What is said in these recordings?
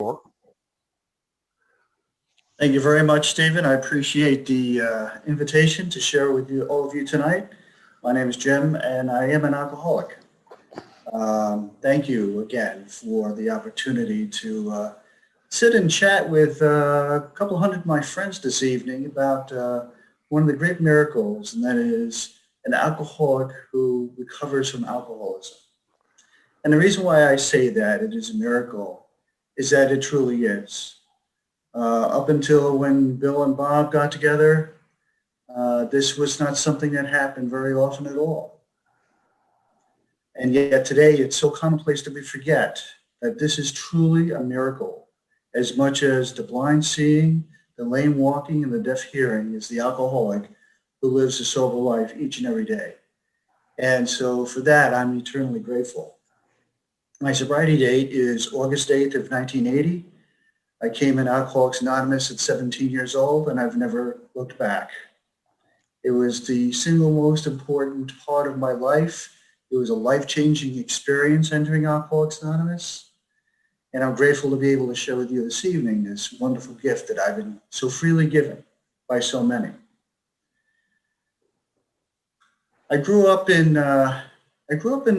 Thank you very much, Stephen. I appreciate the invitation to share with you, all of you tonight. My name is Jim, and I am an alcoholic. Thank you again for the opportunity to sit and chat with a couple hundred of my friends this evening about one of the great miracles, and that is an alcoholic who recovers from alcoholism. And the reason why I say that it is a miracle is that it truly is. Up until when Bill and Bob got together, this was not something that happened very often at all. And yet today it's so commonplace that we forget that this is truly a miracle. As much as the blind seeing, the lame walking, and the deaf hearing is the alcoholic who lives a sober life each and every day. And so for that, I'm eternally grateful. My sobriety date is August 8th of 1980. I came in Alcoholics Anonymous at 17 years old, and I've never looked back. It was the single most important part of my life. It was a life-changing experience entering Alcoholics Anonymous, and I'm grateful to be able to share with you this evening this wonderful gift that I've been so freely given by so many. I grew up in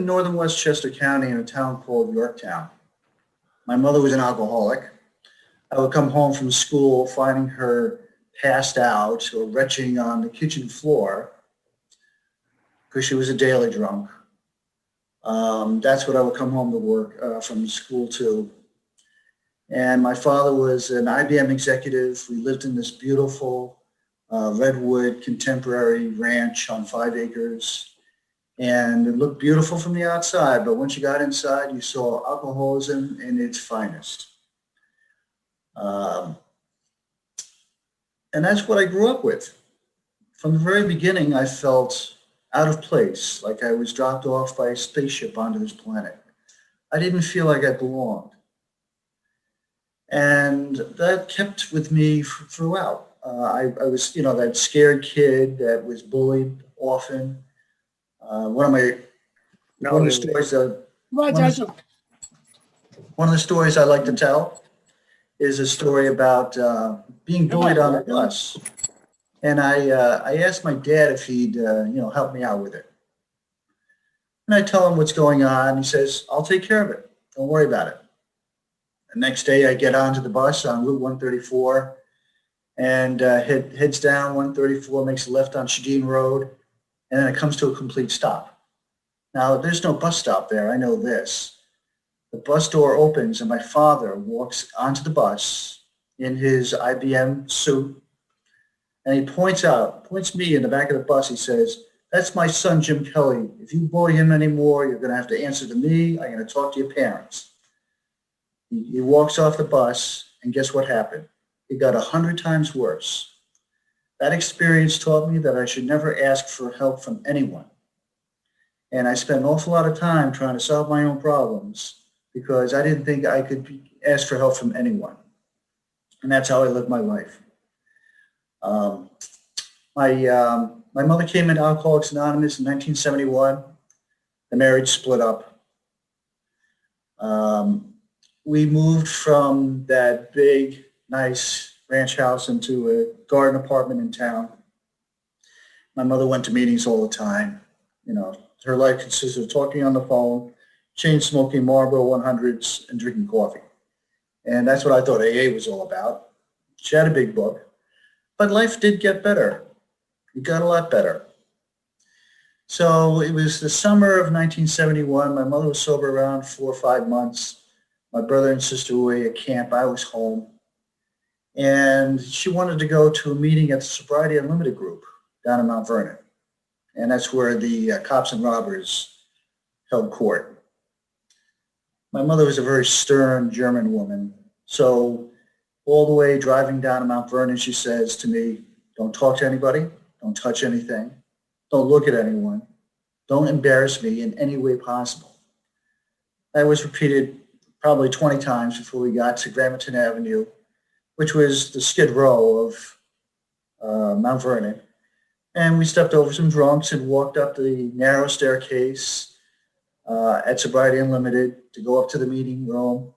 northern Westchester County in a town called Yorktown. My mother was an alcoholic. I would come home from school finding her passed out or retching on the kitchen floor because she was a daily drunk. That's what I would come home to work from school to. And my father was an IBM executive. We lived in this beautiful redwood contemporary ranch on 5 acres. And it looked beautiful from the outside, but once you got inside, you saw alcoholism in its finest. And that's what I grew up with. From the very beginning, I felt out of place, like I was dropped off by a spaceship onto this planet. I didn't feel like I belonged. And that kept with me throughout. I was, that scared kid that was bullied often. One of the stories I like to tell is a story about being bullied on the bus. And I asked my dad if he'd, help me out with it. And I tell him what's going on. He says, I'll take care of it. Don't worry about it. The next day I get onto the bus on Route 134 and heads down 134, makes a left on Shadeen Road, and then it comes to a complete stop. Now, there's no bus stop there. I know this. The bus door opens and my father walks onto the bus in his IBM suit, and he points me in the back of the bus. He says, that's my son, Jim Kelly. If you bully him anymore, you're going to have to answer to me. I'm going to talk to your parents. He walks off the bus, and guess what happened? It got 100 times worse. That experience taught me that I should never ask for help from anyone. And I spent an awful lot of time trying to solve my own problems because I didn't think I could ask for help from anyone. And that's how I lived my life. My mother came into Alcoholics Anonymous in 1971. The marriage split up. We moved from that big, nice ranch house into a garden apartment in town. My mother went to meetings all the time. Her life consisted of talking on the phone, chain smoking Marlboro 100s, and drinking coffee. And that's what I thought AA was all about. She had a big book. But life did get better. It got a lot better. So it was the summer of 1971. My mother was sober around 4 or 5 months. My brother and sister were away at camp. I was home. And she wanted to go to a meeting at the Sobriety Unlimited group down in Mount Vernon. And that's where the cops and robbers held court. My mother was a very stern German woman. So all the way driving down to Mount Vernon, she says to me, don't talk to anybody, don't touch anything, don't look at anyone, don't embarrass me in any way possible. That was repeated probably 20 times before we got to Gramerton Avenue, which was the Skid Row of Mount Vernon. And we stepped over some drunks and walked up the narrow staircase at Sobriety Unlimited to go up to the meeting room.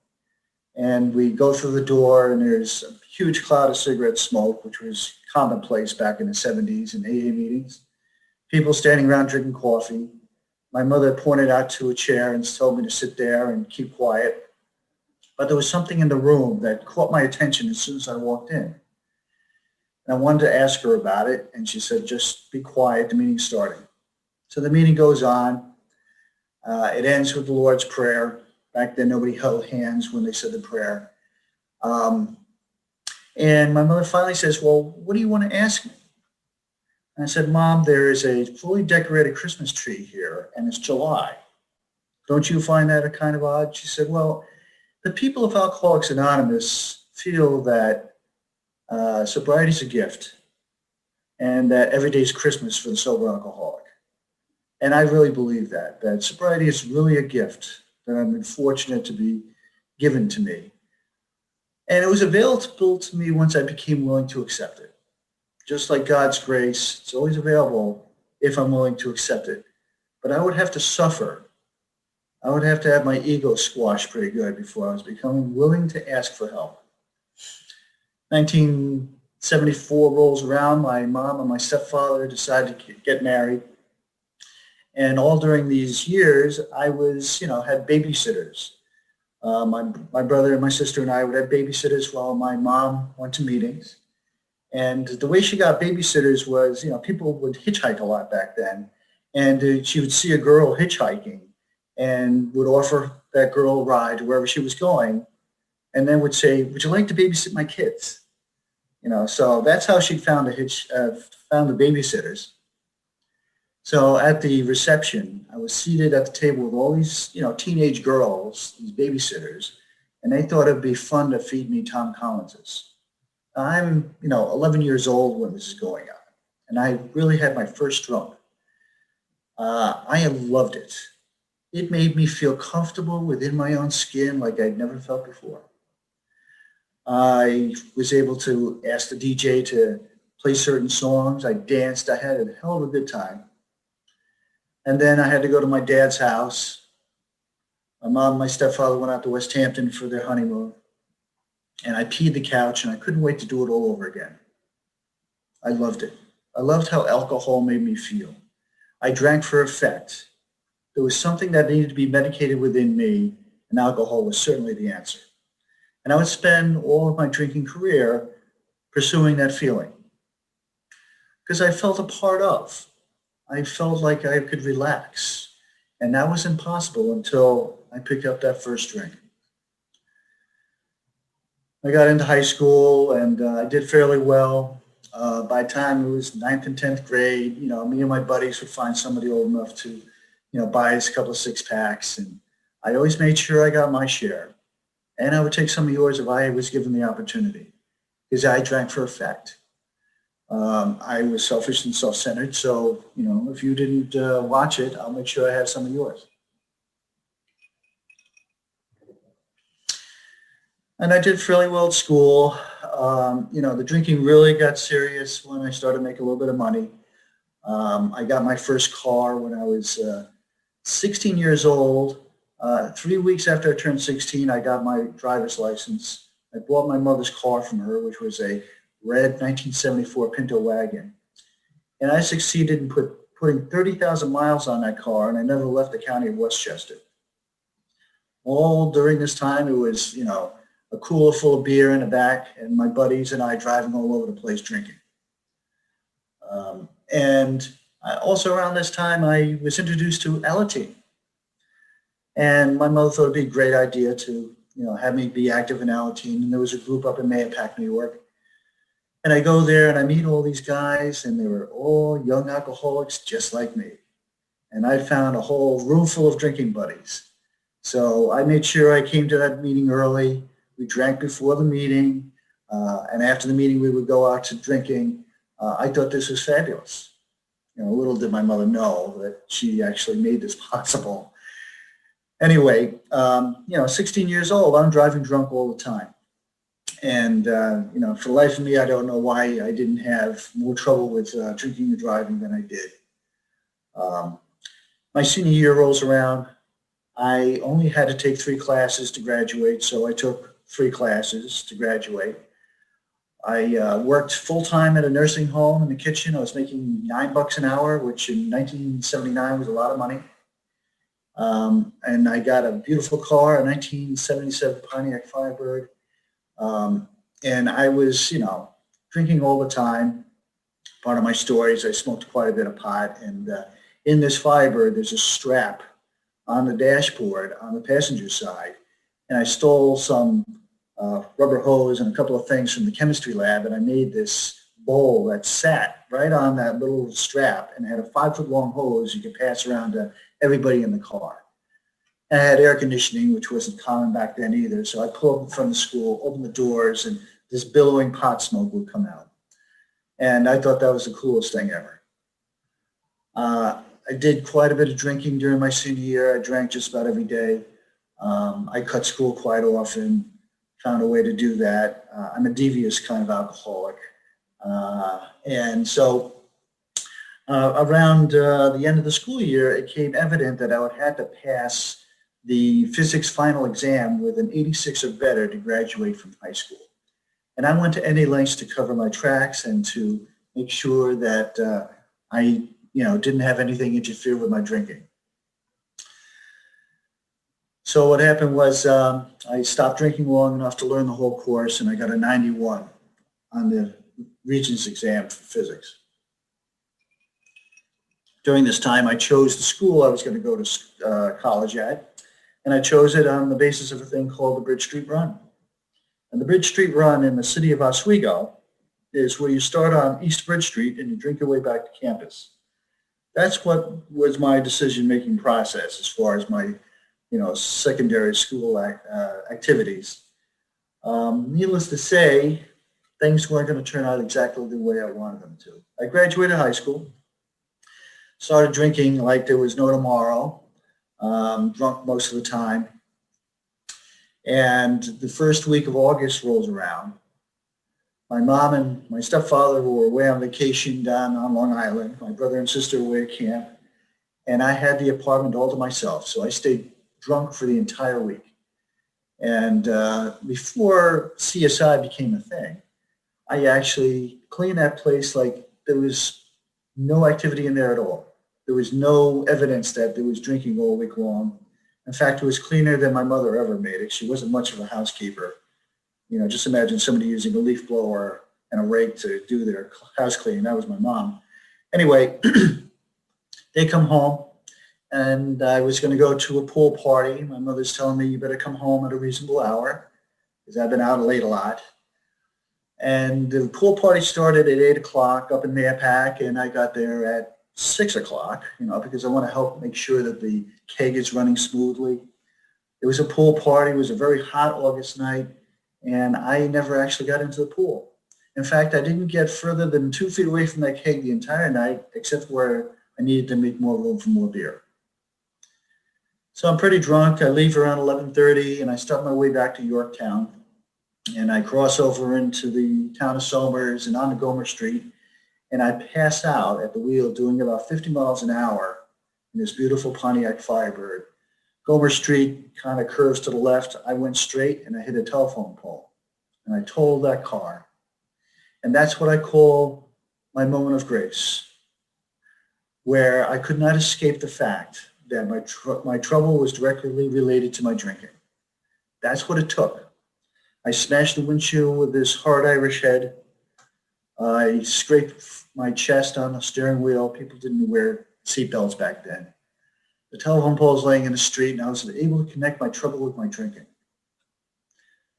And we go through the door, and there's a huge cloud of cigarette smoke, which was commonplace back in the 70s in AA meetings. People standing around drinking coffee. My mother pointed out to a chair and told me to sit there and keep quiet. But there was something in the room that caught my attention as soon as I walked in. And I wanted to ask her about it, and she said, just be quiet, the meeting's starting. So the meeting goes on. It ends with the Lord's Prayer. Back then, nobody held hands when they said the prayer. And my mother finally says, well, what do you want to ask me? And I said, Mom, there is a fully decorated Christmas tree here, and it's July. Don't you find that a kind of odd? She said, well, the people of Alcoholics Anonymous feel that sobriety is a gift and that every day is Christmas for the sober alcoholic. And I really believe that sobriety is really a gift that I've been fortunate to be given to me. And it was available to me once I became willing to accept it. Just like God's grace, it's always available if I'm willing to accept it. But I would have to suffer. I would have to have my ego squashed pretty good before I was becoming willing to ask for help. 1974 rolls around. My mom and my stepfather decided to get married. And all during these years, I was, had babysitters. My brother and my sister and I would have babysitters while my mom went to meetings. And the way she got babysitters was, people would hitchhike a lot back then. And she would see a girl hitchhiking and would offer that girl a ride to wherever she was going, and then would say, would you like to babysit my kids? So that's how she found found the babysitters. So at the reception, I was seated at the table with all these, teenage girls, these babysitters, and they thought it'd be fun to feed me Tom Collinses. I'm, 11 years old when this is going on, and I really had my first drunk. I loved it. It made me feel comfortable within my own skin like I'd never felt before. I was able to ask the DJ to play certain songs. I danced. I had a hell of a good time. And then I had to go to my dad's house. My mom and my stepfather went out to West Hampton for their honeymoon. And I peed the couch, and I couldn't wait to do it all over again. I loved it. I loved how alcohol made me feel. I drank for effect. There was something that needed to be medicated within me, and alcohol was certainly the answer. And I would spend all of my drinking career pursuing that feeling because I felt a part of. I felt like I could relax, and that was impossible until I picked up that first drink. I got into high school, and I did fairly well. By the time it was ninth and 10th grade, me and my buddies would find somebody old enough to, buy us a couple of six-packs, and I always made sure I got my share. And I would take some of yours if I was given the opportunity, because I drank for effect. I was selfish and self-centered, so, if you didn't watch it, I'll make sure I have some of yours. And I did fairly well at school. The drinking really got serious when I started making a little bit of money. I got my first car when I was 16 years old. 3 weeks after I turned 16, I got my driver's license. I bought my mother's car from her, which was a red 1974 Pinto wagon. And I succeeded in putting 30,000 miles on that car, and I never left the county of Westchester. All during this time, it was, a cooler full of beer in the back, and my buddies and I driving all over the place drinking. Also around this time, I was introduced to Alateen. And my mother thought it'd be a great idea to, have me be active in Alateen. And there was a group up in Mahopac, New York. And I go there and I meet all these guys, and they were all young alcoholics just like me. And I found a whole room full of drinking buddies. So I made sure I came to that meeting early. We drank before the meeting. And after the meeting, we would go out to drinking. I thought this was fabulous. Little did my mother know that she actually made this possible. Anyway, 16 years old, I'm driving drunk all the time. And, for the life of me, I don't know why I didn't have more trouble with drinking and driving than I did. My senior year rolls around. I only had to take 3 classes to graduate, so I took 3 classes to graduate. I worked full-time at a nursing home in the kitchen. I was making $9 an hour, which in 1979 was a lot of money. And I got a beautiful car, a 1977 Pontiac Firebird. And I was, drinking all the time. Part of my story is I smoked quite a bit of pot. And in this Firebird, there's a strap on the dashboard on the passenger side. And I stole some rubber hose and a couple of things from the chemistry lab, and I made this bowl that sat right on that little strap and had a 5-foot long hose you could pass around to everybody in the car. And I had air conditioning, which wasn't common back then either. So I pulled up from the school, opened the doors, and this billowing pot smoke would come out. And I thought that was the coolest thing ever. I did quite a bit of drinking during my senior year. I drank just about every day. I cut school quite often, found a way to do that. I'm a devious kind of alcoholic. And so around the end of the school year, it became evident that I would have to pass the physics final exam with an 86 or better to graduate from high school. And I went to any lengths to cover my tracks and to make sure that I didn't have anything interfere with my drinking. So what happened was I stopped drinking long enough to learn the whole course, and I got a 91 on the Regents exam for physics. During this time, I chose the school I was going to go to college at, and I chose it on the basis of a thing called the Bridge Street Run. And the Bridge Street Run in the city of Oswego is where you start on East Bridge Street and you drink your way back to campus. That's what was my decision-making process as far as my secondary school activities. Needless to say, things weren't going to turn out exactly the way I wanted them to. I graduated high school, started drinking like there was no tomorrow, drunk most of the time. And the first week of August rolls around. My mom and my stepfather were away on vacation down on Long Island. My brother and sister were away at camp. And I had the apartment all to myself. So I stayed drunk for the entire week. And before CSI became a thing, I actually cleaned that place like there was no activity in there at all. There was no evidence that there was drinking all week long. In fact, it was cleaner than my mother ever made it. She wasn't much of a housekeeper. Just imagine somebody using a leaf blower and a rake to do their house cleaning. That was my mom. Anyway, they come home. And I was going to go to a pool party. My mother's telling me, you better come home at a reasonable hour because I've been out late a lot. And the pool party started at 8 o'clock up in Mayapack, and I got there at 6 o'clock, because I want to help make sure that the keg is running smoothly. It was a pool party. It was a very hot August night, and I never actually got into the pool. In fact, I didn't get further than 2 feet away from that keg the entire night, except where I needed to make more room for more beer. So I'm pretty drunk. I leave around 11:30, and I start my way back to Yorktown. And I cross over into the town of Somers and onto Gomer Street, and I pass out at the wheel doing about 50 miles an hour in this beautiful Pontiac Firebird. Gomer Street kind of curves to the left. I went straight, and I hit a telephone pole, and I totaled that car. And that's what I call my moment of grace, where I could not escape the fact that my trouble was directly related to my drinking. That's what it took. I smashed the windshield with this hard Irish head. I scraped my chest on the steering wheel. People didn't wear seatbelts back then. The telephone pole was laying in the street, and I was able to connect my trouble with my drinking.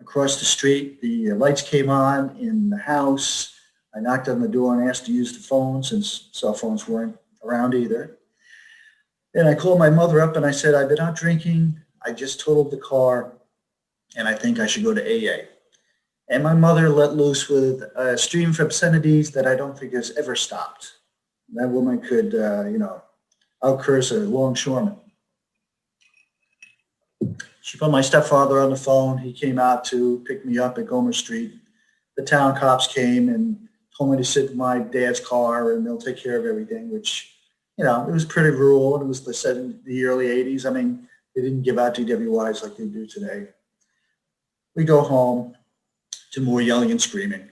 Across the street, the lights came on in the house. I knocked on the door and asked to use the phone since cell phones weren't around either. And I called my mother up and I said, I've been out drinking. I just totaled the car, and I think I should go to AA. And my mother let loose with a stream of obscenities that I don't think has ever stopped. That woman could, out-curse a longshoreman. She put my stepfather on the phone. He came out to pick me up at Gomer Street. The town cops came and told me to sit in my dad's car and they'll take care of everything, which, it was pretty rural. It was the early 80s. I mean, they didn't give out DWIs like they do today. We go home to more yelling and screaming.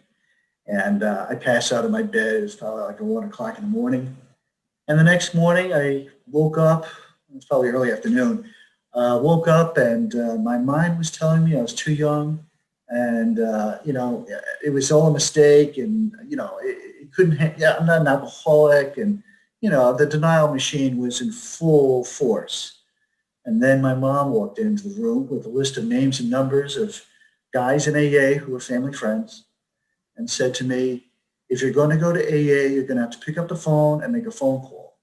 And I pass out of my bed. It's probably like 1 o'clock in the morning. And the next morning I woke up, it's probably early afternoon, woke up and my mind was telling me I was too young and, it was all a mistake and, it couldn't, yeah, I'm not an alcoholic and, the denial machine was in full force. And then my mom walked into the room with a list of names and numbers of guys in AA who were family friends and said to me, if you're going to go to AA, you're going to have to pick up the phone and make a phone call.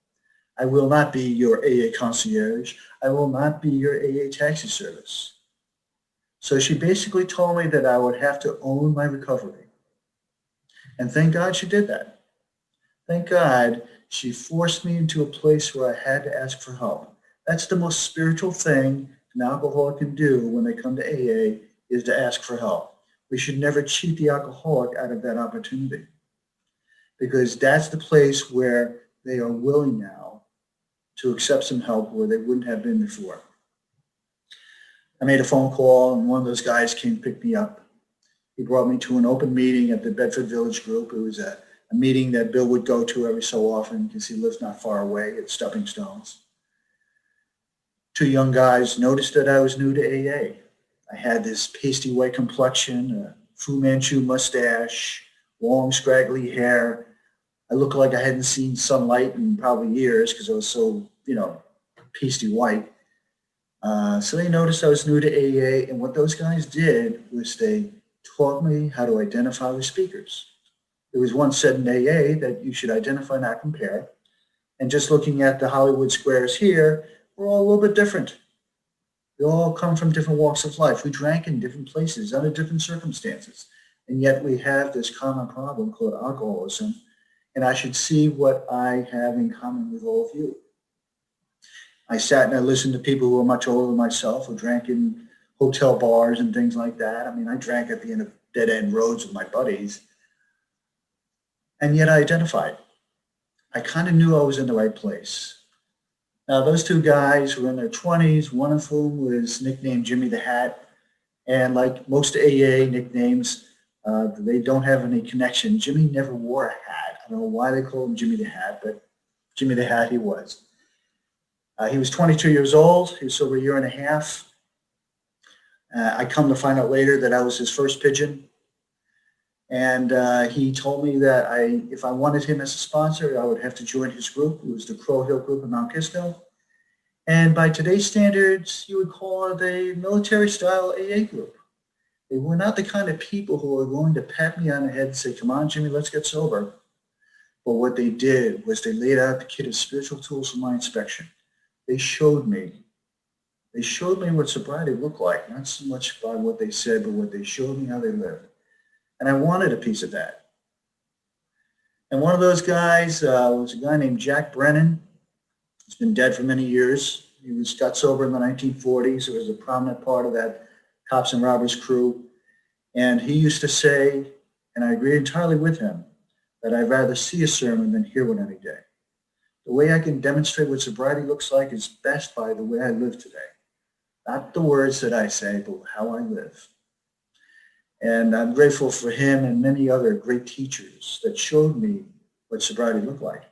I will not be your AA concierge. I will not be your AA taxi service. So she basically told me that I would have to own my recovery. And thank God she did that. Thank God she forced me into a place where I had to ask for help. That's the most spiritual thing an alcoholic can do when they come to AA is to ask for help. We should never cheat the alcoholic out of that opportunity because that's the place where they are willing now to accept some help where they wouldn't have been before. I made a phone call and one of those guys came to pick me up. He brought me to an open meeting at the Bedford Village Group. It was a meeting that Bill would go to every so often because he lives not far away at Stepping Stones. Two young guys noticed that I was new to AA. I had this pasty white complexion, a Fu Manchu mustache, long scraggly hair. I looked like I hadn't seen sunlight in probably years because I was so, pasty white. So they noticed I was new to AA, and what those guys did was they taught me how to identify with speakers. It was once said in AA that you should identify, not compare. And just looking at the Hollywood squares here, we're all a little bit different. We all come from different walks of life. We drank in different places, under different circumstances. And yet we have this common problem called alcoholism. And I should see what I have in common with all of you. I sat and I listened to people who were much older than myself who drank in hotel bars and things like that. I mean, I drank at the end of dead-end roads with my buddies. And yet I identified. I kind of knew I was in the right place. Now, those two guys were in their 20s, one of whom was nicknamed Jimmy the Hat. And like most AA nicknames, they don't have any connection. Jimmy never wore a hat. I don't know why they call him Jimmy the Hat, but Jimmy the Hat he was. He was 22 years old. He was sober a year and a half. I come to find out later that I was his first pigeon. And he told me that if I wanted him as a sponsor, I would have to join his group. It was the Crow Hill group in Mount Kisco. And by today's standards, you would call it a military-style AA group. They were not the kind of people who were going to pat me on the head and say, come on, Jimmy, let's get sober. But what they did was they laid out the kit of spiritual tools for my inspection. They showed me what sobriety looked like, not so much by what they said, but what they showed me how they lived. And I wanted a piece of that. And one of those guys was a guy named Jack Brennan. He's been dead for many years. He got sober in the 1940s. He was a prominent part of that cops and robbers crew. And he used to say, and I agree entirely with him, that I'd rather see a sermon than hear one any day. The way I can demonstrate what sobriety looks like is best by the way I live today. Not the words that I say, but how I live. And I'm grateful for him and many other great teachers that showed me what sobriety looked like.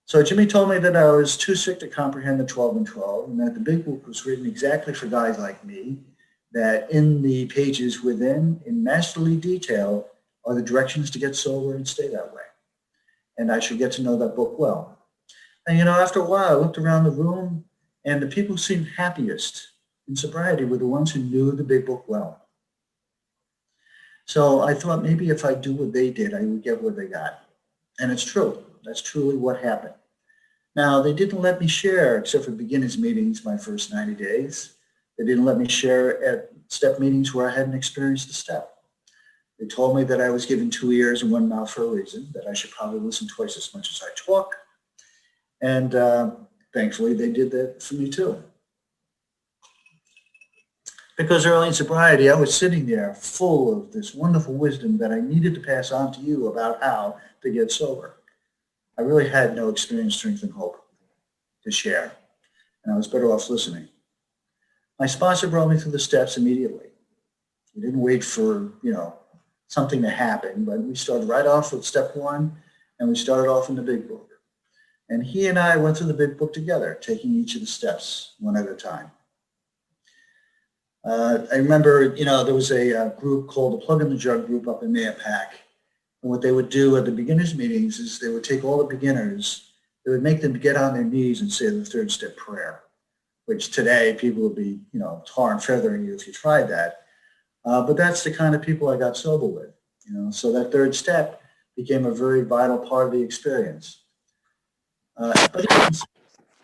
So Jimmy told me that I was too sick to comprehend the 12 and 12, and that the big book was written exactly for guys like me, that in the pages within, in masterly detail, are the directions to get sober and stay that way. And I should get to know that book well. And after a while, I looked around the room, and the people who seemed happiest in sobriety were the ones who knew the big book well. So I thought maybe if I do what they did, I would get what they got. And it's true. That's truly what happened. Now, they didn't let me share, except for beginners meetings, my first 90 days. They didn't let me share at step meetings where I hadn't experienced a step. They told me that I was given 2 ears and 1 mouth for a reason, that I should probably listen twice as much as I talk. And thankfully, they did that for me too. Because early in sobriety, I was sitting there full of this wonderful wisdom that I needed to pass on to you about how to get sober. I really had no experience, strength, and hope to share, and I was better off listening. My sponsor brought me through the steps immediately. We didn't wait for, something to happen, but we started right off with step one, and we started off in the big book. And he and I went through the big book together, taking each of the steps one at a time. I remember, there was a group called the Plug in the Jug group up in Mayapack. And what they would do at the beginners meetings is they would take all the beginners, they would make them get on their knees and say the third step prayer, which today people would be, tar and feathering you if you tried that. But that's the kind of people I got sober with, so that third step became a very vital part of the experience. But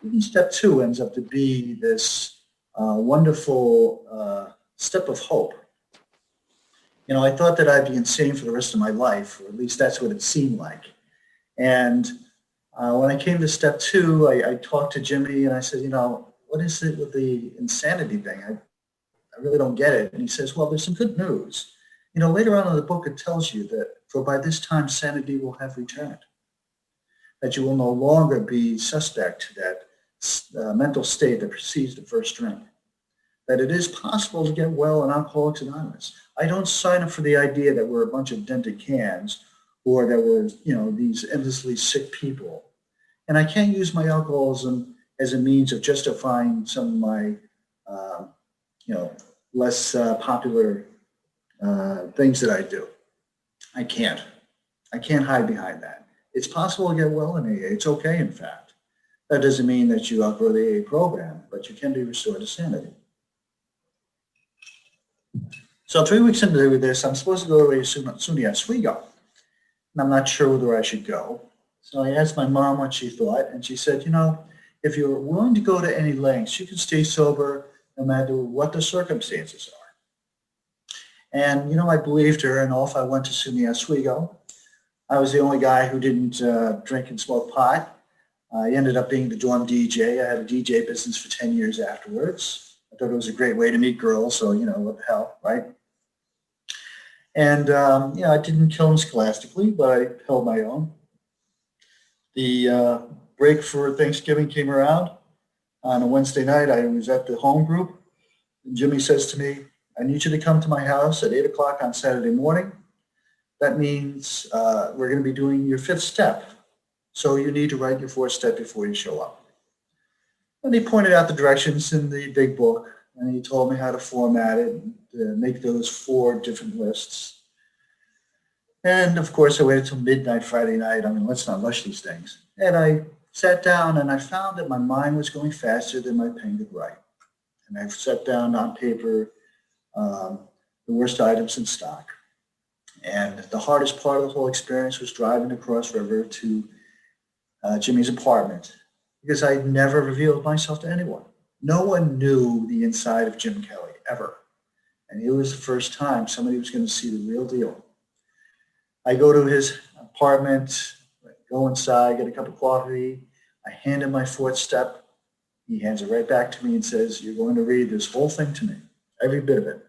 even step two ends up to be this wonderful step of hope. I thought that I'd be insane for the rest of my life, or at least that's what it seemed like. And when I came to step two, I talked to Jimmy and I said, what is it with the insanity thing? I really don't get it. And he says, well, there's some good news. Later on in the book, it tells you that for by this time, sanity will have returned, that you will no longer be suspect to that mental state that precedes the first drink, that it is possible to get well in Alcoholics Anonymous. I don't sign up for the idea that we're a bunch of dented cans or that we're, these endlessly sick people. And I can't use my alcoholism as a means of justifying some of my, less popular things that I do. I can't hide behind that. It's possible to get well in AA. It's okay, in fact. That doesn't mean that you outgrow the AA program, but you can be restored to sanity. So 3 weeks into this, I'm supposed to go to SUNY Oswego, and I'm not sure whether I should go. So I asked my mom what she thought, and she said, if you're willing to go to any lengths, you can stay sober no matter what the circumstances are. And, I believed her, and off I went to SUNY Oswego. I was the only guy who didn't drink and smoke pot. I ended up being the dorm DJ. I had a DJ business for 10 years afterwards. I thought it was a great way to meet girls, so, what the hell, right? And, I didn't kill them scholastically, but I held my own. The break for Thanksgiving came around. On a Wednesday night, I was at the home group, and Jimmy says to me, I need you to come to my house at 8 o'clock on Saturday morning. That means we're going to be doing your fifth step. So you need to write your fourth step before you show up. And he pointed out the directions in the big book, and he told me how to format it and make those 4 different lists. And of course, I waited till midnight Friday night. Let's not rush these things. And I sat down and I found that my mind was going faster than my pen could write. And I set down on paper the worst items in stock. And the hardest part of the whole experience was driving across river to Jimmy's apartment, because I had never revealed myself to anyone. No one knew the inside of Jim Kelly, ever. And it was the first time somebody was going to see the real deal. I go to his apartment, go inside, get a cup of coffee. I hand him my fourth step. He hands it right back to me and says, you're going to read this whole thing to me, every bit of it.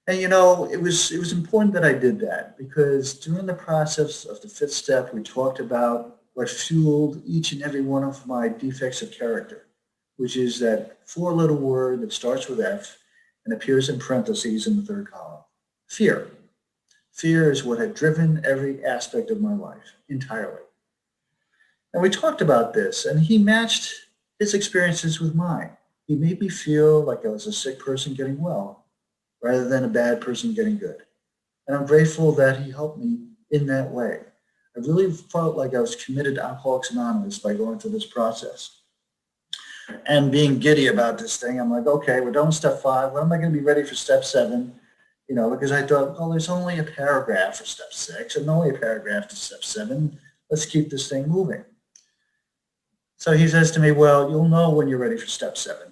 And, it was important that I did that, because during the process of the fifth step, we talked about what fueled each and every one of my defects of character, which is that 4-letter word that starts with F and appears in parentheses in the third column, fear. Fear is what had driven every aspect of my life entirely. And we talked about this, and he matched his experiences with mine. He made me feel like I was a sick person getting well, rather than a bad person getting good. And I'm grateful that he helped me in that way. I really felt like I was committed to Alcoholics Anonymous by going through this process. And being giddy about this thing, I'm like, okay, we're done with step 5. When am I going to be ready for step 7? Because I thought, well, there's only a paragraph for step 6 and only a paragraph to step 7. Let's keep this thing moving. So he says to me, well, you'll know when you're ready for step 7.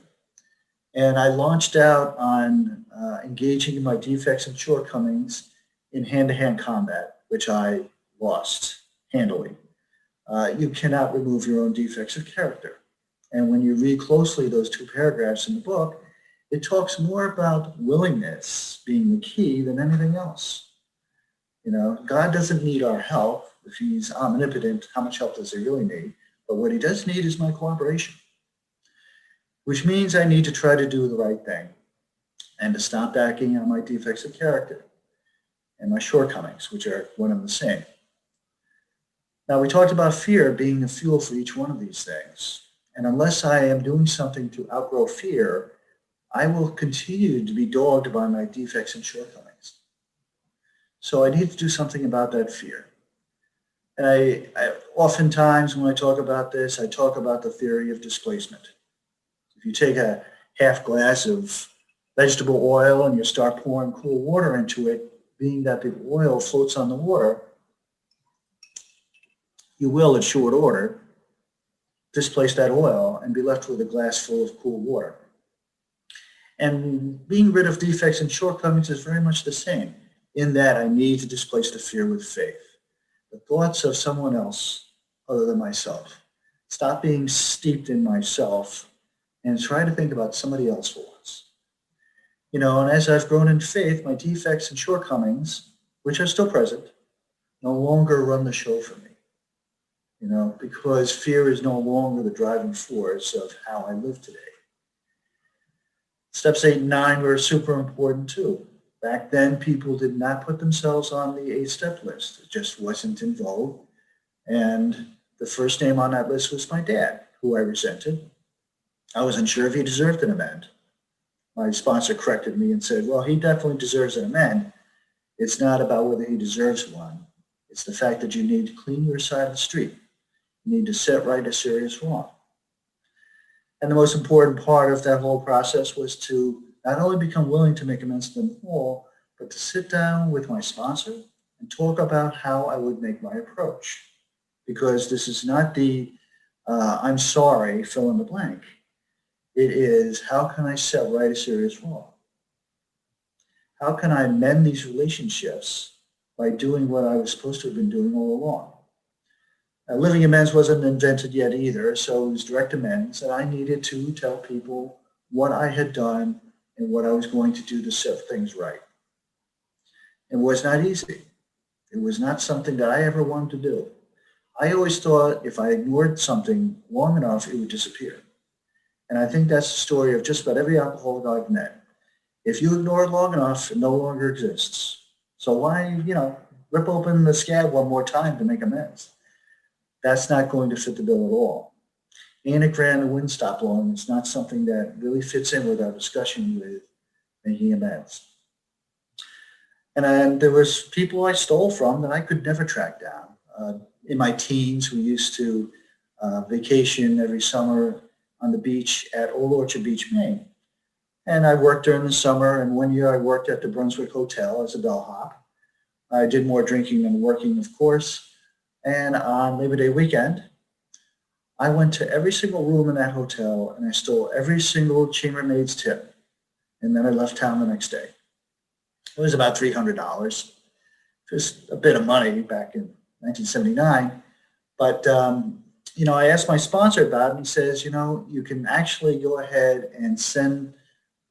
And I launched out on engaging in my defects and shortcomings in hand-to-hand combat, which I lost handily. You cannot remove your own defects of character. And when you read closely those 2 paragraphs in the book, it talks more about willingness being the key than anything else. God doesn't need our help. If he's omnipotent, how much help does he really need? But what he does need is my cooperation, which means I need to try to do the right thing. and to stop backing on my defects of character and my shortcomings, which are one and the same. Now, we talked about fear being the fuel for each one of these things. And unless I am doing something to outgrow fear, I will continue to be dogged by my defects and shortcomings. So I need to do something about that fear. And I oftentimes when I talk about this, I talk about the theory of displacement. If you take a half glass of vegetable oil and you start pouring cool water into it, being that the oil floats on the water, you will, in short order, displace that oil and be left with a glass full of cool water. And being rid of defects and shortcomings is very much the same, in that I need to displace the fear with faith. The thoughts of someone else other than myself. Stop being steeped in myself and try to think about somebody else for once. And as I've grown in faith, my defects and shortcomings, which are still present, no longer run the show for me. Because fear is no longer the driving force of how I live today. Steps 8 and 9 were super important too. Back then, people did not put themselves on the 8-step list. It just wasn't in vogue. And the first name on that list was my dad, who I resented. I wasn't sure if he deserved an amend. My sponsor corrected me and said, well, he definitely deserves an amend. It's not about whether he deserves one. It's the fact that you need to clean your side of the street. You need to set right a serious wrong. And the most important part of that whole process was to not only become willing to make amends to them all, but to sit down with my sponsor and talk about how I would make my approach. Because this is not the I'm sorry, fill in the blank. It is, how can I set right a serious wrong? How can I mend these relationships by doing what I was supposed to have been doing all along? Living amends wasn't invented yet either, so it was direct amends, and I needed to tell people what I had done and what I was going to do to set things right. It was not easy. It was not something that I ever wanted to do. I always thought if I ignored something long enough, it would disappear. And I think that's the story of just about every alcoholic I've met. If you ignore it long enough, it no longer exists. So why, rip open the scab one more time to make amends? That's not going to fit the bill at all. Anagram and wouldn't stop long. It's not something that really fits in with our discussion with making amends. And there was people I stole from that I could never track down. In my teens, we used to vacation every summer on the beach at Old Orchard Beach, Maine. And I worked during the summer, and one year I worked at the Brunswick Hotel as a bellhop. I did more drinking than working, of course. And on Labor Day weekend, I went to every single room in that hotel and I stole every single chambermaid's tip. And then I left town the next day. It was about $300, just a bit of money back in 1979. But, I asked my sponsor about it, and he says, you can actually go ahead and send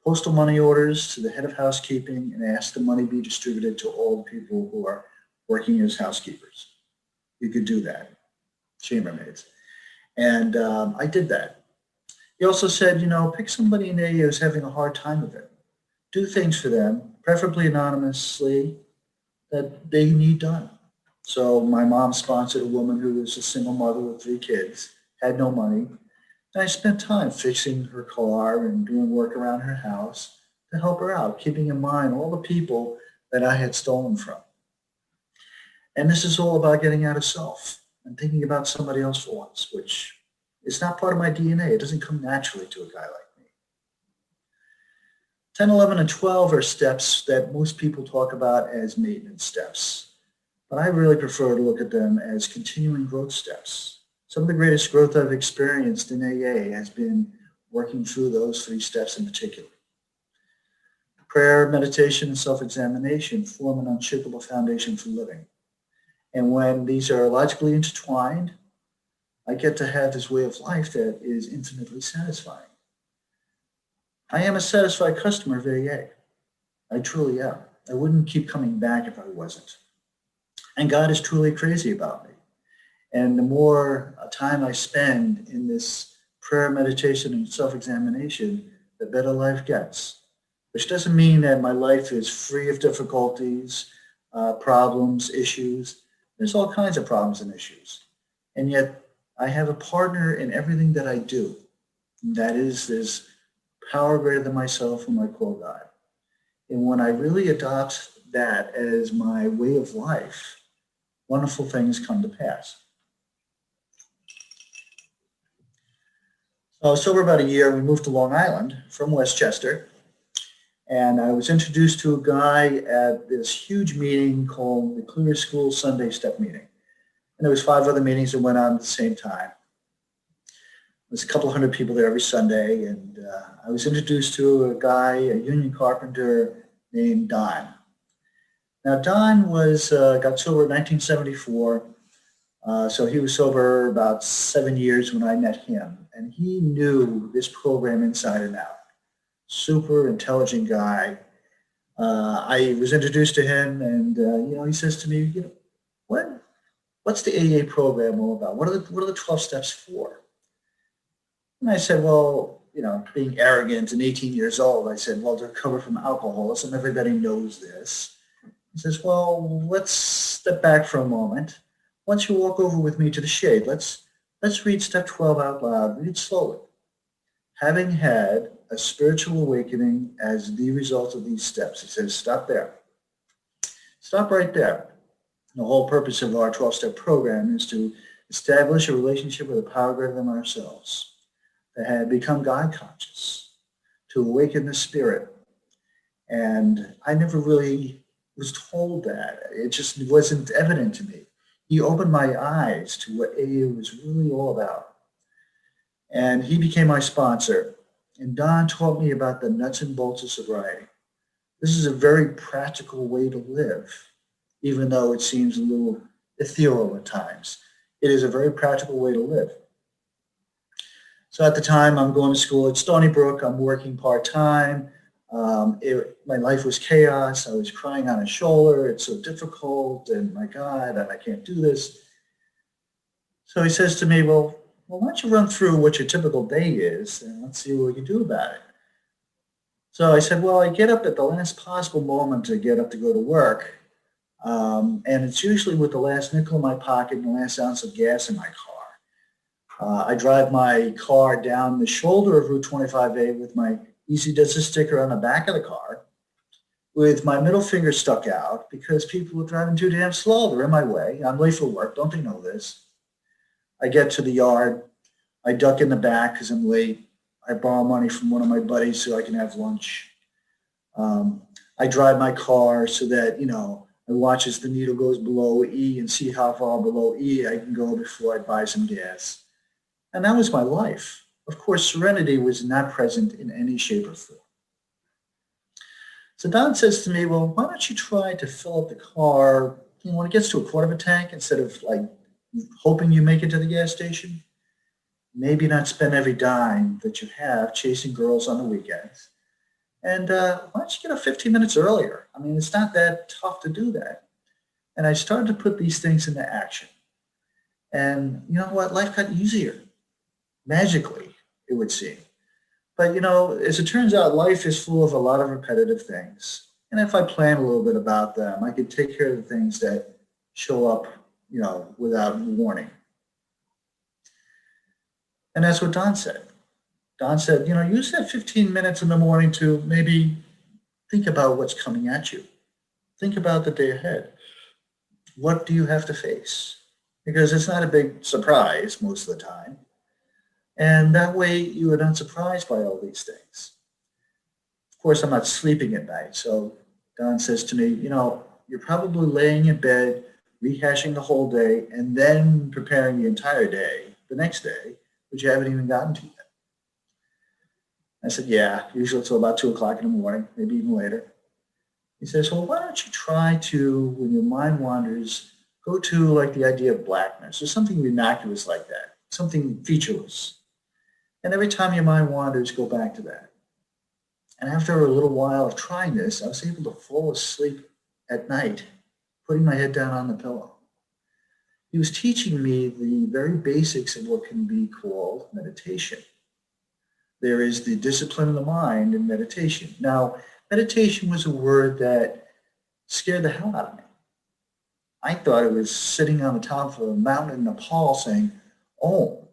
postal money orders to the head of housekeeping and ask the money be distributed to all the people who are working as housekeepers. You could do that, chambermaids. And I did that. He also said, pick somebody in there who's having a hard time with it. Do things for them, preferably anonymously, that they need done. So my mom sponsored a woman who was a single mother with 3 kids, had no money. And I spent time fixing her car and doing work around her house to help her out, keeping in mind all the people that I had stolen from. And this is all about getting out of self and thinking about somebody else for once, which is not part of my DNA. It doesn't come naturally to a guy like me. 10, 11, and 12 are steps that most people talk about as maintenance steps. But I really prefer to look at them as continuing growth steps. Some of the greatest growth I've experienced in AA has been working through those 3 steps in particular. Prayer, meditation, and self-examination form an unshakable foundation for living. And when these are logically intertwined, I get to have this way of life that is infinitely satisfying. I am a satisfied customer of AA. I truly am. I wouldn't keep coming back if I wasn't. And God is truly crazy about me. And the more time I spend in this prayer, meditation, and self-examination, the better life gets. which doesn't mean that my life is free of difficulties, problems, issues. There's all kinds of problems and issues. And yet I have a partner in everything that I do. And that is this power greater than myself whom I call God. And when I really adopt that as my way of life, wonderful things come to pass. So sober about a year, we moved to Long Island from Westchester, and I was introduced to a guy at this huge meeting called the Clear School Sunday Step Meeting. And there was 5 other meetings that went on at the same time. There's a couple hundred people there every Sunday, and I was introduced to a guy, a union carpenter named Don. Now, Don got sober in 1974, so he was sober about 7 years when I met him, and he knew this program inside and out. Super intelligent guy. I was introduced to him, and he says to me, what's the AA program all about? What are the 12 steps for? And I said, well, being arrogant and 18 years old, I said, well, to recover from alcoholism, everybody knows this. He says, well, let's step back for a moment. Why don't you walk over with me to the shade? Let's read step 12 out loud. Read it slowly. Having had a spiritual awakening as the result of these steps, he says, stop there. Stop right there. The whole purpose of our 12-step program is to establish a relationship with a power greater than ourselves, to have become God conscious, to awaken the spirit. And I never really was told that. It just wasn't evident to me. He opened my eyes to what AA was really all about. And he became my sponsor. And Don taught me about the nuts and bolts of sobriety. This is a very practical way to live, even though it seems a little ethereal at times. It is a very practical way to live. So at the time, I'm going to school at Stony Brook. I'm working part-time. My life was chaos. I was crying on his shoulder. It's so difficult, and my God, and I can't do this. So he says to me, well, why don't you run through what your typical day is, and let's see what we can do about it. So I said, well, I get up at the last possible moment to get up to go to work, and it's usually with the last nickel in my pocket and the last ounce of gas in my car. I drive my car down the shoulder of Route 25A with my Easy Does It sticker on the back of the car, with my middle finger stuck out because people are driving too damn slow. They're in my way. I'm late for work. Don't they know this? I get to the yard. I duck in the back because I'm late. I borrow money from one of my buddies so I can have lunch. I drive my car so that, I watch as the needle goes below E and see how far below E I can go before I buy some gas. And that was my life. Of course, Serenity was not present in any shape or form. So Don says to me, well, why don't you try to fill up the car, when it gets to a quarter of a tank, instead of hoping you make it to the gas station? Maybe not spend every dime that you have chasing girls on the weekends. And why don't you get up 15 minutes earlier? I mean, it's not that tough to do that. And I started to put these things into action. And you know what? Life got easier. Magically, it would seem. But, as it turns out, life is full of a lot of repetitive things. And if I plan a little bit about them, I can take care of the things that show up, without warning. And that's what Don said. Don said, use that 15 minutes in the morning to maybe think about what's coming at you. Think about the day ahead. What do you have to face? Because it's not a big surprise most of the time. And that way you are not surprised by all these things. Of course, I'm not sleeping at night. So Don says to me, you're probably laying in bed, rehashing the whole day, and then preparing the entire day, the next day, which you haven't even gotten to yet. I said, yeah, usually until about 2 o'clock in the morning, maybe even later. He says, well, why don't you try to, when your mind wanders, go to the idea of blackness or something innocuous like that, something featureless. And every time your mind wanders, go back to that. And after a little while of trying this, I was able to fall asleep at night, putting my head down on the pillow. He was teaching me the very basics of what can be called meditation. There is the discipline of the mind in meditation. Now, meditation was a word that scared the hell out of me. I thought it was sitting on the top of a mountain in Nepal saying, oh,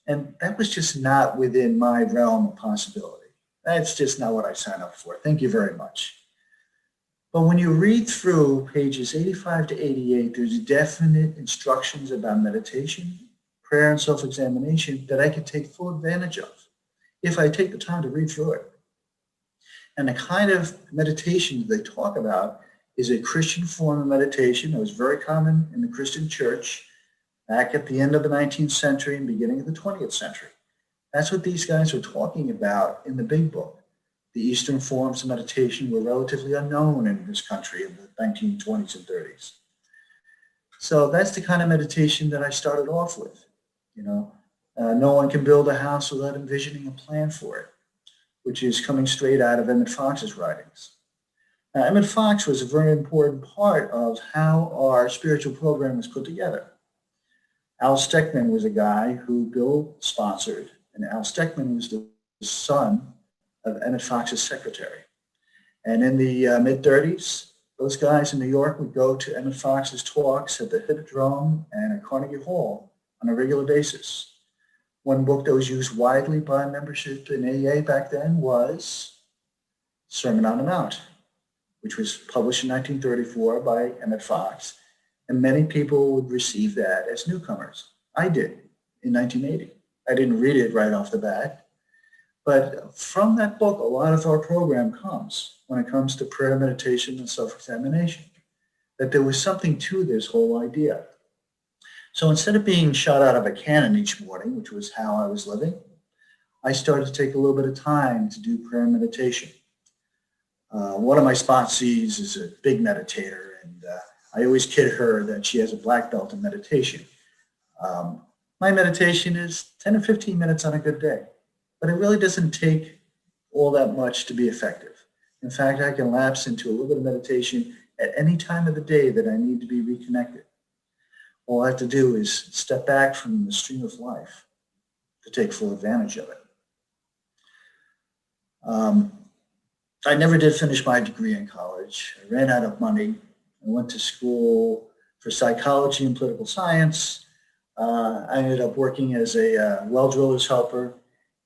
and that was just not within my realm of possibility. That's just not what I signed up for. Thank you very much. But when you read through pages 85 to 88, there's definite instructions about meditation, prayer, and self-examination that I could take full advantage of if I take the time to read through it. And the kind of meditation they talk about is a Christian form of meditation that was very common in the Christian church back at the end of the 19th century and beginning of the 20th century. That's what these guys were talking about in the big book. The Eastern forms of meditation were relatively unknown in this country in the 1920s and 30s. So that's the kind of meditation that I started off with. No one can build a house without envisioning a plan for it, which is coming straight out of Emmett Fox's writings. Now, Emmett Fox was a very important part of how our spiritual program was put together. Al Steckman was a guy who Bill sponsored, and Al Steckman was the son of Emmett Fox's secretary. And in the mid-30s, those guys in New York would go to Emmett Fox's talks at the Hippodrome and at Carnegie Hall on a regular basis. One book that was used widely by membership in AA back then was Sermon on the Mount, which was published in 1934 by Emmett Fox. And many people would receive that as newcomers. I did in 1980. I didn't read it right off the bat. But from that book, a lot of our program comes when it comes to prayer, meditation, and self-examination, that there was something to this whole idea. So instead of being shot out of a cannon each morning, which was how I was living, I started to take a little bit of time to do prayer and meditation. One of my sponsees is a big meditator, and I always kid her that she has a black belt in meditation. My meditation is 10 to 15 minutes on a good day, but it really doesn't take all that much to be effective. In fact, I can lapse into a little bit of meditation at any time of the day that I need to be reconnected. All I have to do is step back from the stream of life to take full advantage of it. I never did finish my degree in college. I ran out of money. I went to school for psychology and political science. I ended up working as a well driller's helper,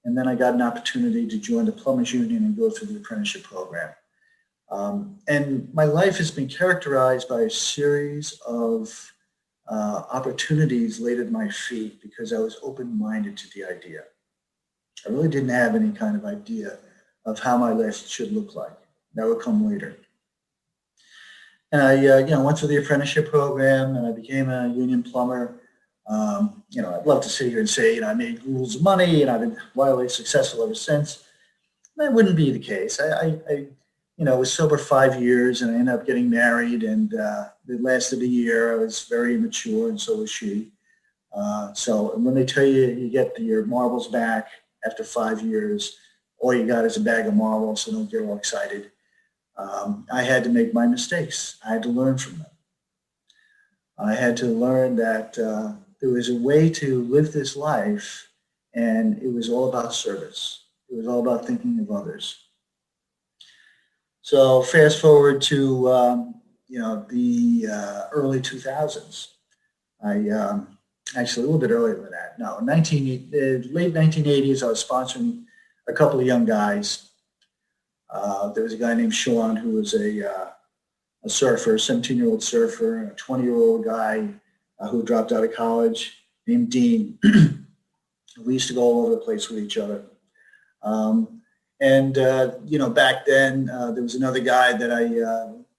and then I got an opportunity to join the plumbers union and go through the apprenticeship program. And my life has been characterized by a series of opportunities laid at my feet because I was open-minded to the idea. I really didn't have any kind of idea of how my life should look like. That would come later. And I went through the apprenticeship program, and I became a union plumber. I'd love to sit here and say, I made rules of money and I've been wildly successful ever since. That wouldn't be the case. I was sober 5 years, and I ended up getting married, and it lasted a year. I was very immature, and so was she. So when they tell you you get your marbles back after 5 years, all you got is a bag of marbles, so don't get all excited. I had to make my mistakes. I had to learn from them. I had to learn that there was a way to live this life, and it was all about service. It was all about thinking of others. So fast forward to the early 2000s. Actually a little bit earlier than that. No, late 1980s, I was sponsoring a couple of young guys. There was a guy named Sean who was a surfer, a 17-year-old surfer, and a 20-year-old guy who dropped out of college named Dean. We used to go all over the place with each other. Back then, there was another guy that I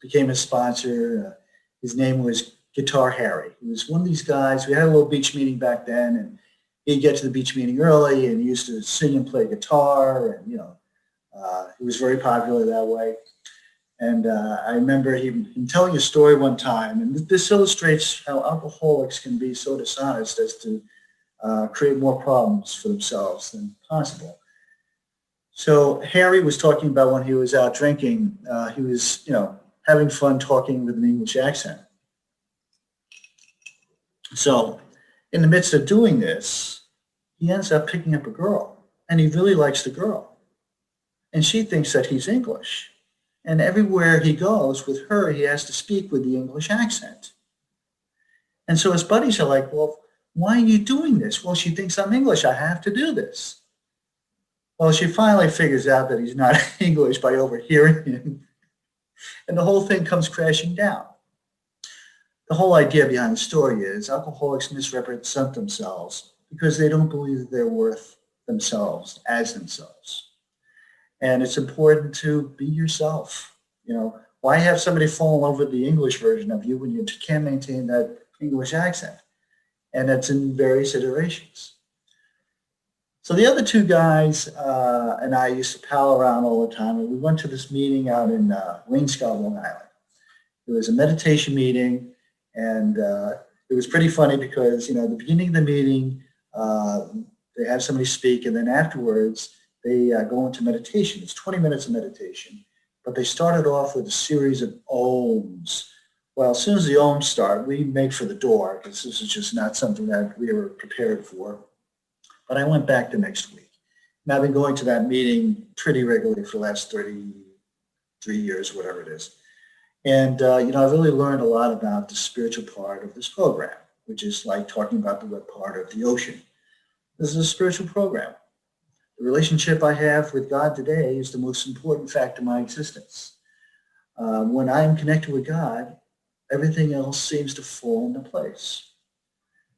became a sponsor. His name was Guitar Harry. He was one of these guys. We had a little beach meeting back then, and he'd get to the beach meeting early, and he used to sing and play guitar, and, he was very popular that way. And I remember him telling a story one time, and this illustrates how alcoholics can be so dishonest as to create more problems for themselves than possible. So Harry was talking about when he was out drinking, he was, having fun talking with an English accent. So in the midst of doing this, he ends up picking up a girl, and he really likes the girl. And she thinks that he's English. And everywhere he goes with her, he has to speak with the English accent. And so his buddies are like, well, why are you doing this? Well, she thinks I'm English. I have to do this. Well, she finally figures out that he's not English by overhearing him. And the whole thing comes crashing down. The whole idea behind the story is alcoholics misrepresent themselves because they don't believe that they're worth themselves as themselves. And it's important to be yourself. Why have somebody fall in love with the English version of you when you can't maintain that English accent? And that's in various iterations. So the other two guys and I used to pal around all the time, and we went to this meeting out in Waynescott, Long Island. It was a meditation meeting, and it was pretty funny because, at the beginning of the meeting, they have somebody speak, and then afterwards, they go into meditation. It's 20 minutes of meditation, but they started off with a series of ohms. Well, as soon as the ohms start, we make for the door because this is just not something that we were prepared for. But I went back the next week. And I've been going to that meeting pretty regularly for the last 33 years, whatever it is. And, I've really learned a lot about the spiritual part of this program, which is like talking about the wet part of the ocean. This is a spiritual program. The relationship I have with God today is the most important fact of my existence. When I am connected with God, everything else seems to fall into place.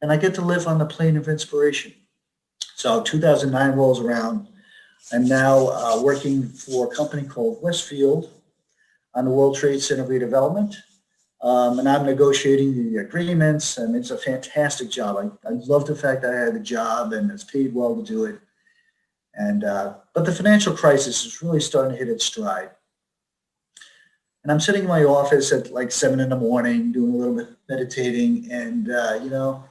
And I get to live on the plane of inspiration. So 2009 rolls around. I'm now working for a company called Westfield on the World Trade Center redevelopment. And I'm negotiating the agreements, and it's a fantastic job. I love the fact that I had the job and it's paid well to do it. And but the financial crisis is really starting to hit its stride. And I'm sitting in my office at like 7 a.m, doing a little bit of meditating, and the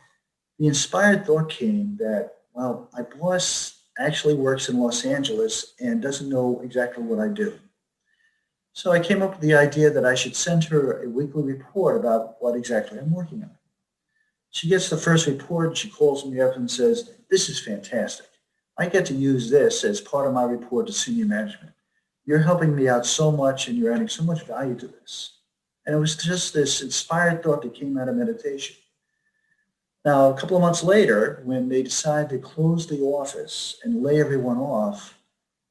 inspired thought came that, well, my boss actually works in Los Angeles and doesn't know exactly what I do. So I came up with the idea that I should send her a weekly report about what exactly I'm working on. She gets the first report and she calls me up and says, "This is fantastic. I get to use this as part of my report to senior management. You're helping me out so much and you're adding so much value to this." And it was just this inspired thought that came out of meditation. Now, a couple of months later, when they decide to close the office and lay everyone off,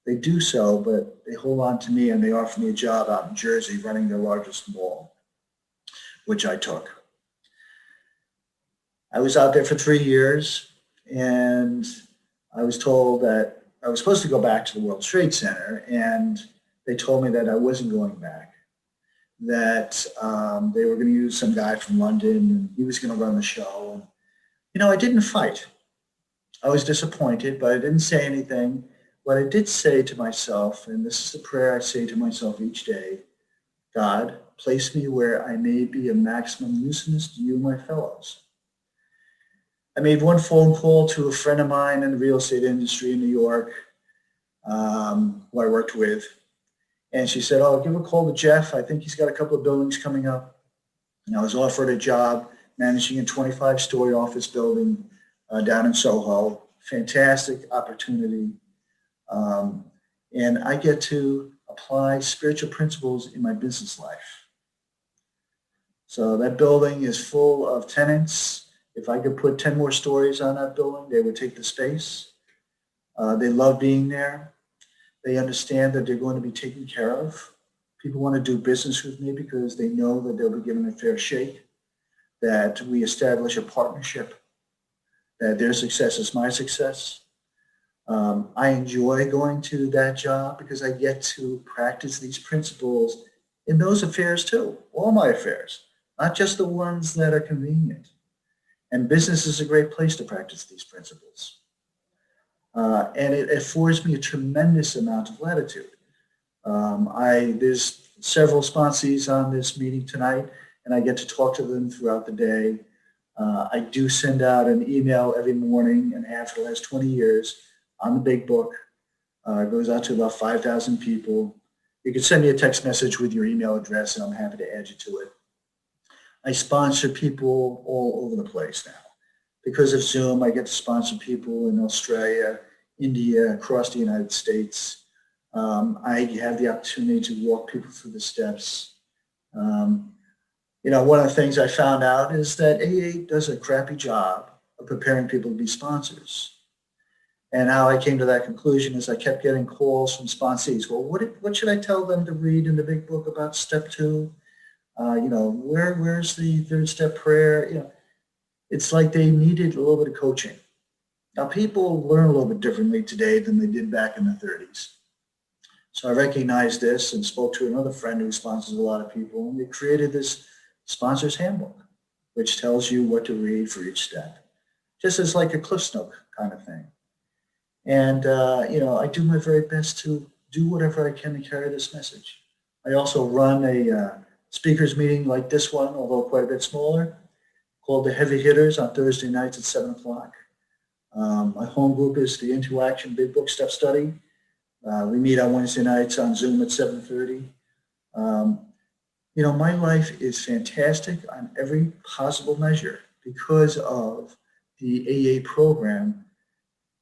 they do so, but they hold on to me and they offer me a job out in Jersey running their largest mall, which I took. I was out there for 3 years, and I was told that I was supposed to go back to the World Trade Center, and they told me that I wasn't going back, that they were going to use some guy from London, and he was going to run the show. I didn't fight. I was disappointed, but I didn't say anything. What I did say to myself, and this is the prayer I say to myself each day: God, place me where I may be a maximum nuisance to you and my fellows. I made one phone call to a friend of mine in the real estate industry in New York, who I worked with. And she said, "Oh, give a call to Jeff. I think he's got a couple of buildings coming up." And I was offered a job managing a 25-story office building down in Soho. Fantastic opportunity. And I get to apply spiritual principles in my business life. So that building is full of tenants. If I could put 10 more stories on that building, they would take the space. They love being there. They understand that they're going to be taken care of. People want to do business with me because they know that they'll be given a fair shake, that we establish a partnership, that their success is my success. I enjoy going to that job because I get to practice these principles in those affairs too, all my affairs, not just the ones that are convenient. And business is a great place to practice these principles. And it affords me a tremendous amount of latitude. There's several sponsees on this meeting tonight, and I get to talk to them throughout the day. I do send out an email every morning and have for the last 20 years on the big book. It goes out to about 5,000 people. You can send me a text message with your email address, and I'm happy to add you to it. I sponsor people all over the place now. Because of Zoom, I get to sponsor people in Australia, India, across the United States. I have the opportunity to walk people through the steps. Um, One of the things I found out is that AA does a crappy job of preparing people to be sponsors. And how I came to that conclusion is I kept getting calls from sponsees. Well, what should I tell them to read in the big book about step two? Where's the third step prayer? It's like they needed a little bit of coaching. Now, people learn a little bit differently today than they did back in the 30s. So I recognized this and spoke to another friend who sponsors a lot of people, and we created this sponsor's handbook, which tells you what to read for each step, just as like a CliffsNote kind of thing. And, I do my very best to do whatever I can to carry this message. I also run a speakers meeting like this one, although quite a bit smaller, called the Heavy Hitters on Thursday nights at 7 o'clock. My home group is the Into Action Big Book Step Study. We meet on Wednesday nights on Zoom at 7:30. My life is fantastic on every possible measure because of the AA program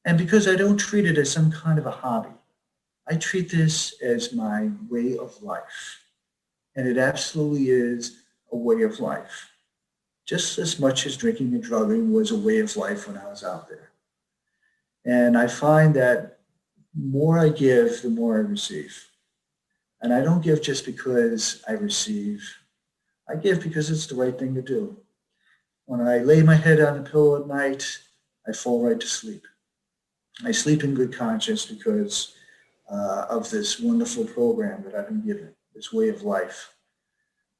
and because I don't treat it as some kind of a hobby. I treat this as my way of life. And it absolutely is a way of life, just as much as drinking and drugging was a way of life when I was out there. And I find that more I give, the more I receive. And I don't give just because I receive. I give because it's the right thing to do. When I lay my head on the pillow at night, I fall right to sleep. I sleep in good conscience because of this wonderful program that I've been given, this way of life.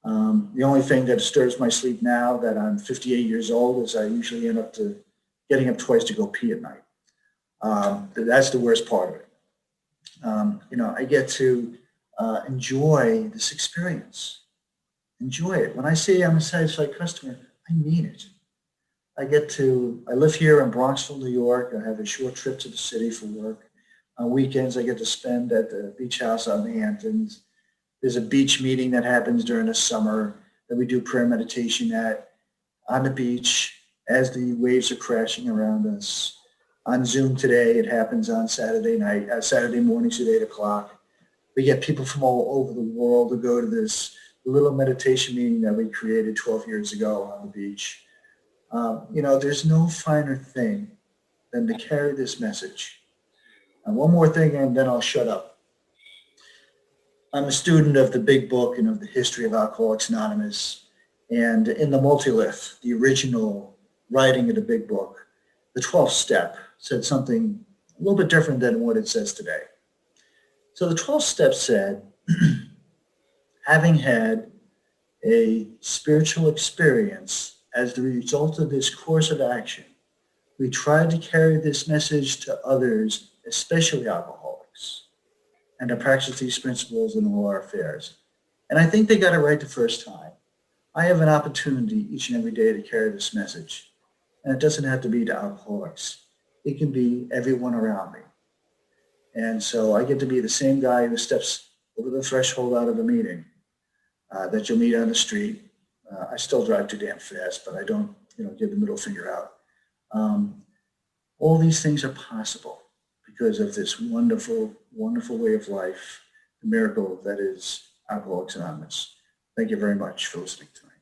The only thing that disturbs my sleep now that I'm 58 years old is I usually end up getting up twice to go pee at night. That's the worst part of it. I get to enjoy this experience. Enjoy it. When I say I'm a satisfied customer, I mean it. I live here in Bronxville, New York. I have a short trip to the city for work. On weekends, I get to spend at the beach house on the Hamptons. There's a beach meeting that happens during the summer that we do prayer meditation at on the beach as the waves are crashing around us. On Zoom today, it happens on Saturday mornings at 8 o'clock. We get people from all over the world to go to this little meditation meeting that we created 12 years ago on the beach. There's no finer thing than to carry this message. And one more thing, and then I'll shut up. I'm a student of the Big Book and of the history of Alcoholics Anonymous. And in the Multilith, the original writing of the Big Book, the 12th step said something a little bit different than what it says today. So the 12th step said, having had a spiritual experience as the result of this course of action, we tried to carry this message to others, especially alcoholics, and to practice these principles in all our affairs. And I think they got it right the first time. I have an opportunity each and every day to carry this message. And it doesn't have to be to alcoholics. It can be everyone around me. And so I get to be the same guy who steps over the threshold out of a meeting that you'll meet on the street. I still drive too damn fast, but I don't, give the middle finger out. All these things are possible because of this wonderful, wonderful way of life, the miracle that is Alcoholics Anonymous. Thank you very much for listening tonight.